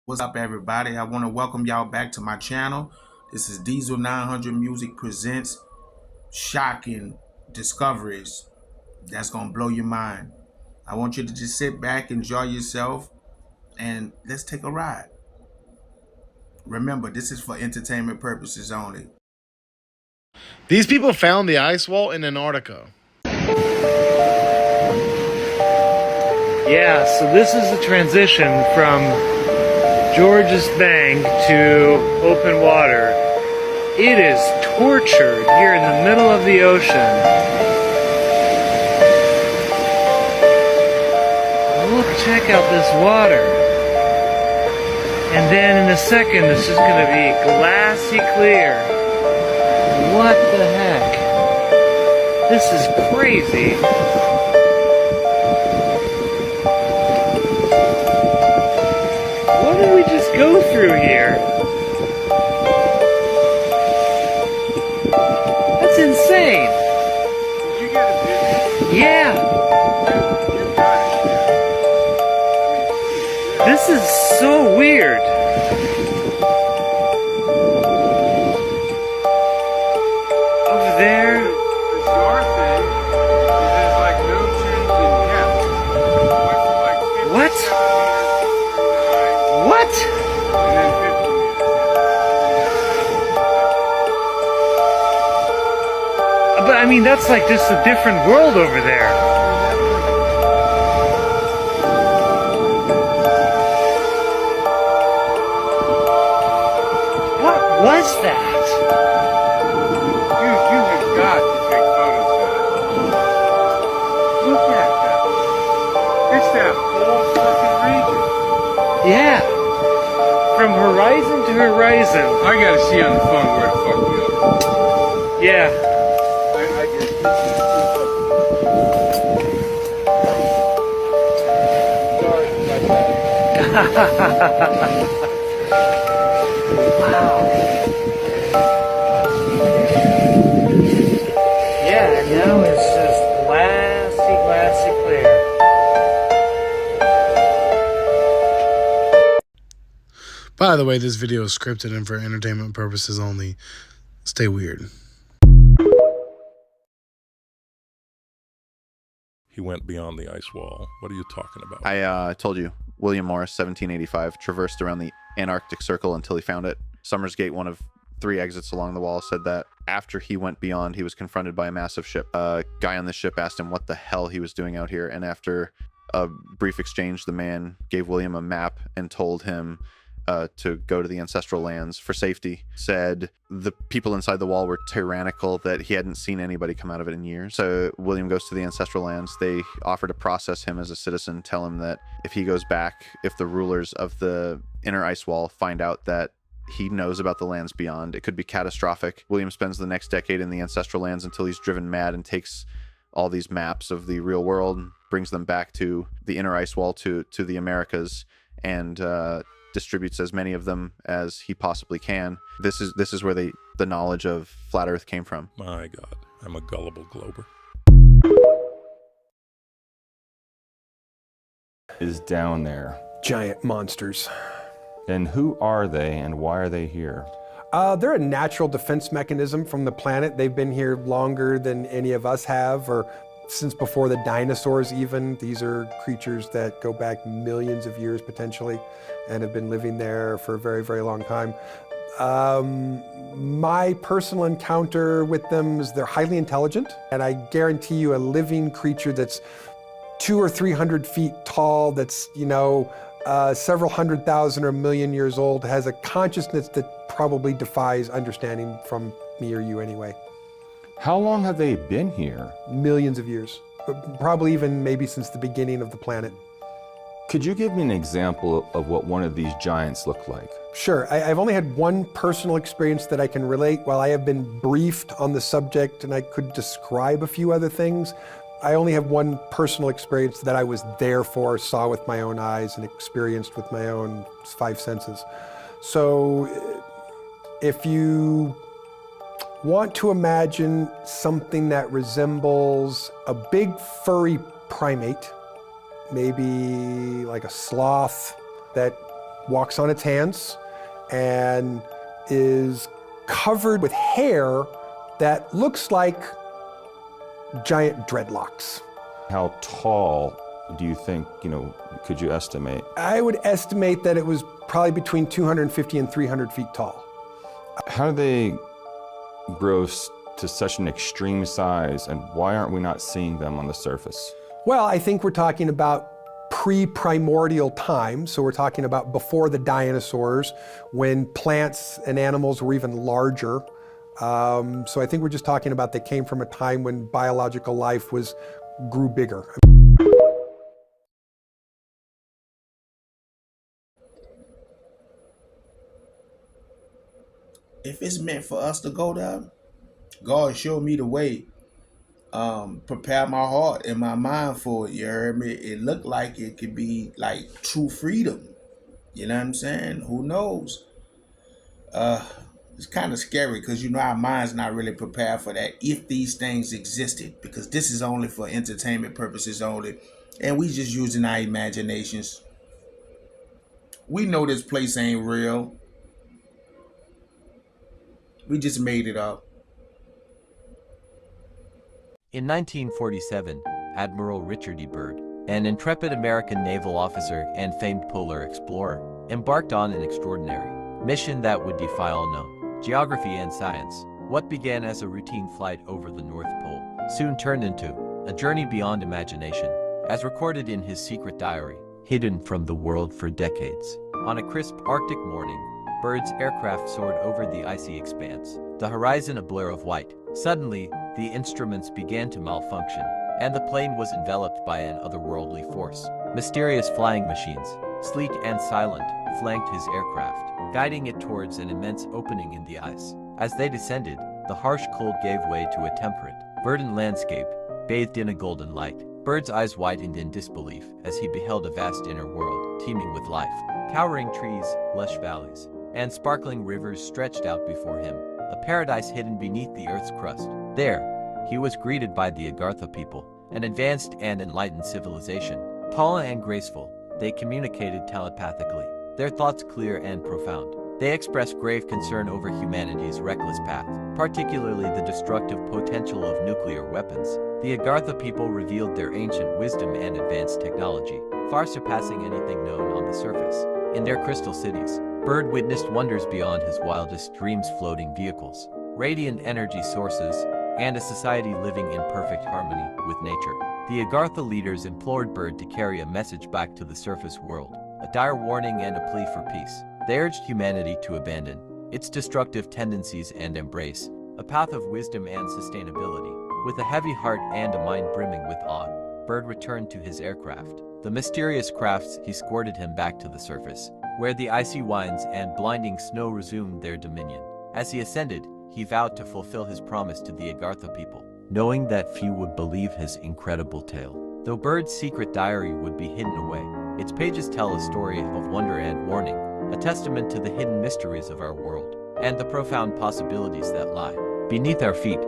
What's up, everybody? I want to welcome y'all back to my channel. This is DEESEL900MUSIC presents shocking discoveries that's going to blow your mind. I want you to just sit back, enjoy yourself, and let's take a ride. Remember, this is for entertainment purposes only. These people found the ice wall in Antarctica. Yeah, so this is the transition from George's Bank to open water. It is tortured here in the middle of the ocean. Look, check out this water. And then in a second, this is going to be glassy clear. What the heck? This is crazy. What did we just go through here? That's insane. Did you get a video? Yeah. You got it. This is so weird. Over there. The bizarre thing is there's like no change in depth. Went from like 57 What? meters to 9 What? and then 50 meters. But I mean, that's like just a different world over there. What was that? You have got to take photos of that. Look at that. It's that whole fucking region. Yeah. From horizon to horizon. I gotta see on the phone where the fuck we are. Yeah. I get Sorry about that. Wow. Yeah, now it's just glassy clear. By the way, this video is scripted and for entertainment purposes only. Stay weird. He went beyond the ice wall. What are you talking about? I told you, William Morris, 1785, traversed around the Antarctic Circle until he found it. Summersgate, one of 3 exits along the wall, said that after he went beyond, he was confronted by a massive ship. A guy on the ship asked him what the hell he was doing out here, and after a brief exchange, the man gave William a map and told him to go to the ancestral lands for safety. Said the people inside the wall were tyrannical, that he hadn't seen anybody come out of it in years. So William goes to the ancestral lands. They offer to process him as a citizen, tell him that if he goes back, if the rulers of the inner ice wall find out that he knows about the lands beyond, it could be catastrophic. William spends the next decade in the ancestral lands until he's driven mad and takes all these maps of the real world, brings them back to the inner ice wall, to the Americas, and distributes as many of them as he possibly can. This is where the knowledge of flat Earth came from. My God, I'm a gullible glober. Is down there. Giant monsters. And who are they and why are they here? They're a natural defense mechanism from the planet. They've been here longer than any of us have, or since before the dinosaurs even. These are creatures that go back millions of years potentially and have been living there for a very, very long time. My personal encounter with them is they're highly intelligent, and I guarantee you a living creature that's 200 or 300 feet tall, that's, several 100,000 or 1,000,000 years old, has a consciousness that probably defies understanding from me or you anyway. How long have they been here? Millions of years, but probably even maybe since the beginning of the planet. Could you give me an example of what one of these giants look like? Sure, I've only had one personal experience that I can relate. While I have been briefed on the subject and I could describe a few other things, I only have one personal experience that I was there for, saw with my own eyes, and experienced with my own 5 senses. So if you want to imagine something that resembles a big furry primate, maybe like a sloth that walks on its hands, and is covered with hair that looks like giant dreadlocks. How tall do you think, could you estimate? I would estimate that it was probably between 250 and 300 feet tall. How do they grow to such an extreme size, and why aren't we not seeing them on the surface? Well, I think we're talking about pre-primordial time, so we're talking about before the dinosaurs, when plants and animals were even larger. So I think we're just talking about they came from a time when biological life grew bigger. If it's meant for us to go there, God showed me the way. Prepare my heart and my mind for it. You heard me? It looked like it could be like true freedom. You know what I'm saying? Who knows? It's kind of scary because our mind's not really prepared for that if these things existed, because this is only for entertainment purposes only, and we just using our imaginations. We know this place ain't real. We just made it up. In 1947, Admiral Richard E. Byrd, an intrepid American naval officer and famed polar explorer, embarked on an extraordinary mission that would defy all known geography and science. What began as a routine flight over the North Pole soon turned into a journey beyond imagination, as recorded in his secret diary, hidden from the world for decades. On a crisp Arctic morning, Byrd's aircraft soared over the icy expanse, the horizon a blur of white. Suddenly, the instruments began to malfunction, and the plane was enveloped by an otherworldly force. Mysterious flying machines, sleek and silent, flanked his aircraft, guiding it towards an immense opening in the ice. As they descended, the harsh cold gave way to a temperate, verdant landscape, bathed in a golden light. Byrd's eyes widened in disbelief as he beheld a vast inner world, teeming with life. Towering trees, lush valleys, and sparkling rivers stretched out before him, a paradise hidden beneath the Earth's crust. There, he was greeted by the Agartha people, an advanced and enlightened civilization. Tall and graceful, they communicated telepathically, their thoughts clear and profound. They expressed grave concern over humanity's reckless path, particularly the destructive potential of nuclear weapons. The Agartha people revealed their ancient wisdom and advanced technology, far surpassing anything known on the surface. In their crystal cities, Byrd witnessed wonders beyond his wildest dreams: floating vehicles, radiant energy sources, and a society living in perfect harmony with nature. The Agartha leaders implored Byrd to carry a message back to the surface world, a dire warning and a plea for peace. They urged humanity to abandon its destructive tendencies and embrace a path of wisdom and sustainability. With a heavy heart and a mind brimming with awe, Byrd returned to his aircraft. The mysterious crafts escorted him back to the surface, where the icy winds and blinding snow resumed their dominion. As he ascended, he vowed to fulfill his promise to the Agartha people, knowing that few would believe his incredible tale. Though Byrd's secret diary would be hidden away, its pages tell a story of wonder and warning, a testament to the hidden mysteries of our world, and the profound possibilities that lie beneath our feet.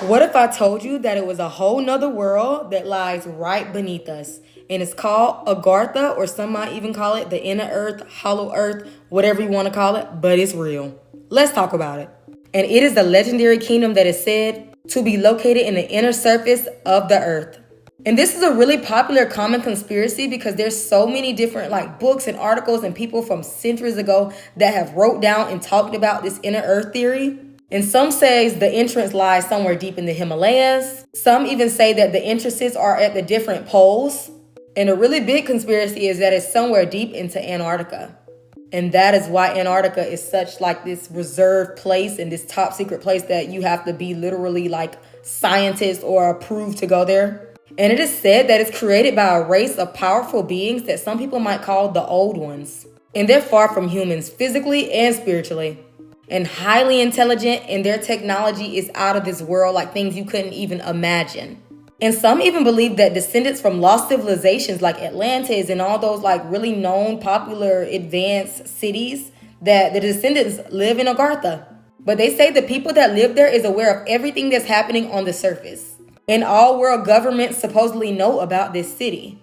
What if I told you that it was a whole nother world that lies right beneath us? And it's called Agartha, or some might even call it the inner earth, hollow earth, whatever you want to call it, but it's real. Let's talk about it. And it is the legendary kingdom that is said to be located in the inner surface of the earth. And this is a really popular common conspiracy because there's so many different books and articles and people from centuries ago that have wrote down and talked about this inner earth theory. And some say the entrance lies somewhere deep in the Himalayas. Some even say that the entrances are at the different poles. And a really big conspiracy is that it's somewhere deep into Antarctica. And that is why Antarctica is such this reserved place and this top secret place that you have to be literally scientist or approved to go there. And it is said that it's created by a race of powerful beings that some people might call the Old Ones. And they're far from humans physically and spiritually, and highly intelligent, and their technology is out of this world, things you couldn't even imagine. And some even believe that descendants from lost civilizations like Atlantis and all those really known, popular, advanced cities that the descendants live in Agartha. But they say the people that live there is aware of everything that's happening on the surface. And all world governments supposedly know about this city.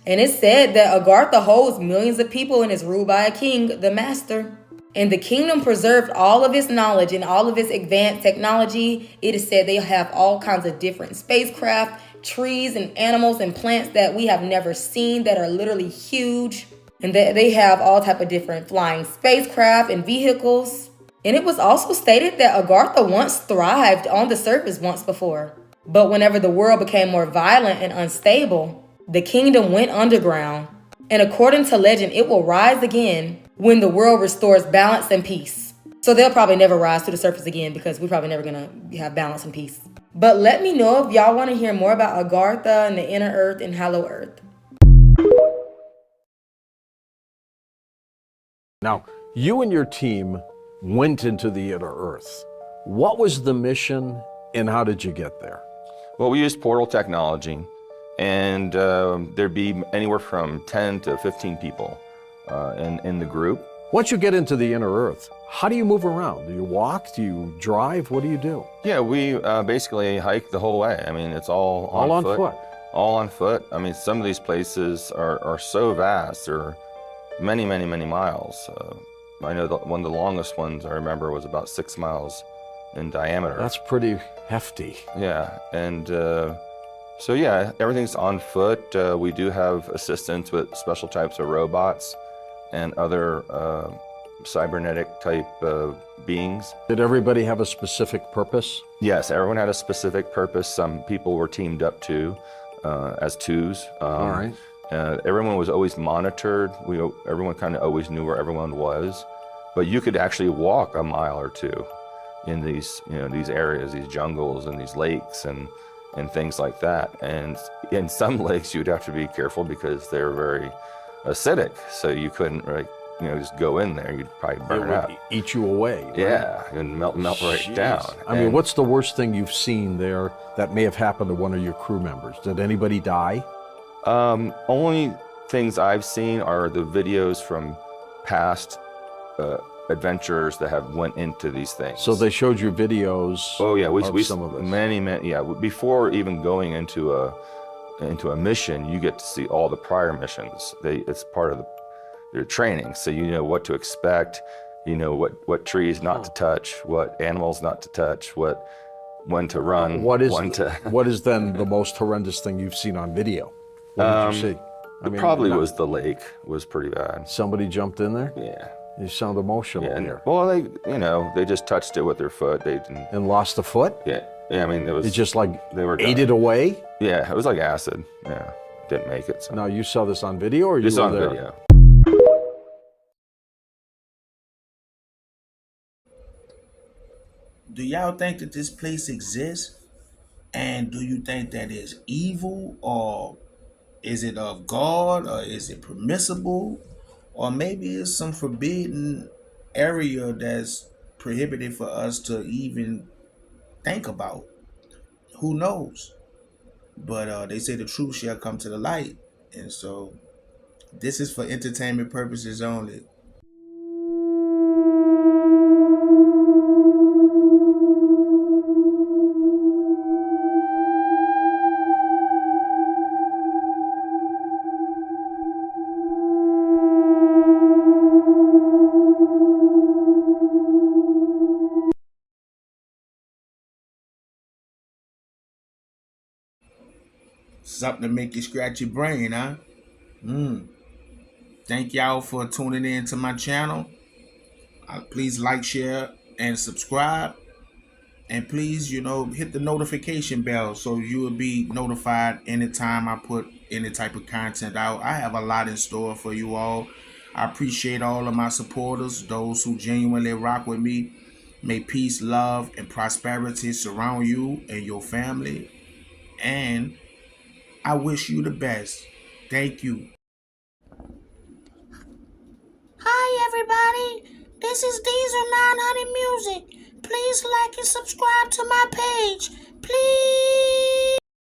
And it's said that Agartha holds millions of people and is ruled by a king, the master. And the kingdom preserved all of its knowledge and all of its advanced technology. It is said they have all kinds of different spacecraft, trees and animals and plants that we have never seen that are literally huge. And that they have all type of different flying spacecraft and vehicles. And it was also stated that Agartha once thrived on the surface once before. But whenever the world became more violent and unstable, the kingdom went underground. And according to legend, it will rise again when the world restores balance and peace. So they'll probably never rise to the surface again because we're probably never gonna have balance and peace. But let me know if y'all want to hear more about Agartha and the inner earth and hollow earth. Now, you and your team went into the inner earth. What was the mission and how did you get there? Well, we used portal technology, and there'd be anywhere from 10 to 15 people in the group. Once you get into the inner earth, how do you move around? Do you walk? Do you drive? What do you do? Yeah, we basically hike the whole way. I mean, it's all on foot. All on foot. I mean, some of these places are so vast. They're many, many, many miles. I know one of the longest ones I remember was about 6 miles in diameter. That's pretty hefty. Yeah, and so yeah, everything's on foot. We do have assistance with special types of robots and other cybernetic type beings. Did everybody have a specific purpose? Yes, everyone had a specific purpose. Some people were teamed up too, as twos. All right. Everyone was always monitored. Everyone kind of always knew where everyone was, but you could actually walk a mile or two in these, these areas, these jungles and these lakes and things like that. And in some lakes, you'd have to be careful because they're very acidic, so you couldn't just go in there. You'd probably burn up. Eat you away. Right? Yeah, and melt right down. I mean, what's the worst thing you've seen there that may have happened to one of your crew members? Did anybody die? Only things I've seen are the videos from past adventurers that have went into these things. So they showed you videos. Oh yeah, we some of this. many. Yeah, before even going into a mission, you get to see all the prior missions. It's part of their training, so you know what to expect. You know what trees not to touch, what animals not to touch, when to run. What is then the most horrendous thing you've seen on video? What did you see? Probably was the lake was pretty bad. Somebody jumped in there? Yeah. You sound emotional here. Well, they just touched it with their foot. They didn't. And lost a foot? Yeah. I mean, it was. It just like they were ate it away? Yeah, it was like acid. Yeah, didn't make it. So. Now you saw this on video, or you just were on there? Video. Do y'all think that this place exists? And do you think that is evil, or is it of God, or is it permissible, or maybe it's some forbidden area that's prohibited for us to even think about? Who knows? But they say the truth shall come to the light, and so this is for entertainment purposes only. Something to make you scratch your brain, huh? Thank y'all for tuning in to my channel. Please like, share, and subscribe. And please, hit the notification bell so you will be notified anytime I put any type of content out. I have a lot in store for you all. I appreciate all of my supporters, those who genuinely rock with me. May peace, love, and prosperity surround you and your family. And I wish you the best. Thank you. Hi everybody, this is DEESEL900MUSIC. Please like and subscribe to my page. Please.